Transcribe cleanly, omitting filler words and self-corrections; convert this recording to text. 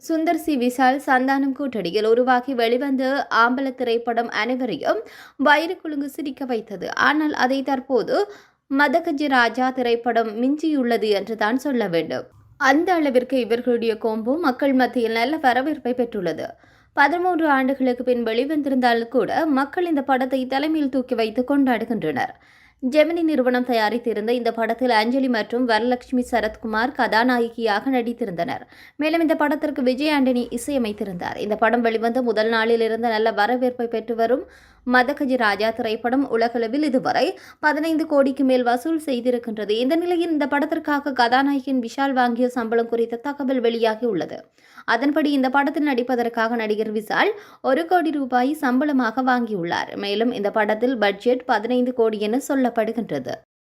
Sundar C Vishal Santhanam கூட்டணியில் உருவாகி வெளிவந்த ஆம்பல திரைப்படம் அனைவரையும் வயிறு குலுங்கு சிரிக்க வைத்தது. ஆனால் அதை தற்போது மதகஜி ராஜா திரைப்படம் மிஞ்சியுள்ளது என்றுதான் சொல்ல வேண்டும். அந்த அளவிற்கு இவர்களுடைய கோம்போ மக்கள் மத்தியில் நல்ல வரவேற்பை பெற்றுள்ளது. 13 ஆண்டுகளுக்கு பின் வெளிவந்திருந்தாலும் கூட மக்கள் இந்த படத்தை தலைமையில் தூக்கி வைத்து கொண்டாடுகின்றனர். ஜெமினி நிறுவனம் தயாரித்திருந்த இந்த படத்தில் அஞ்சலி மற்றும் வரலட்சுமி சரத்குமார் கதாநாயகியாக நடித்திருந்தனர். மேலும் இந்த படத்திற்கு விஜய் ஆண்டனி இசையமைத்திருந்தார். இந்த படம் வெளிவந்த முதல் நாளில் இருந்து நல்ல வரவேற்பை பெற்று வரும் மதகஜி ராஜா திரைப்படம் உலகளவில் இதுவரை 15 கோடிக்கு மேல் வசூல் செய்திருக்கின்றது. இந்த நிலையில் இந்த படத்திற்காக கதாநாயகன் விஷால் வாங்கிய சம்பளம் குறித்த தகவல் வெளியாகியுள்ளது. அதன்படி இந்த படத்தில் நடிப்பதற்காக நடிகர் விஷால் 1 கோடி ரூபாய் சம்பளமாக வாங்கியுள்ளார். மேலும் இந்த படத்தில் பட்ஜெட் 15 கோடி என சொல்லப்படுகின்றது.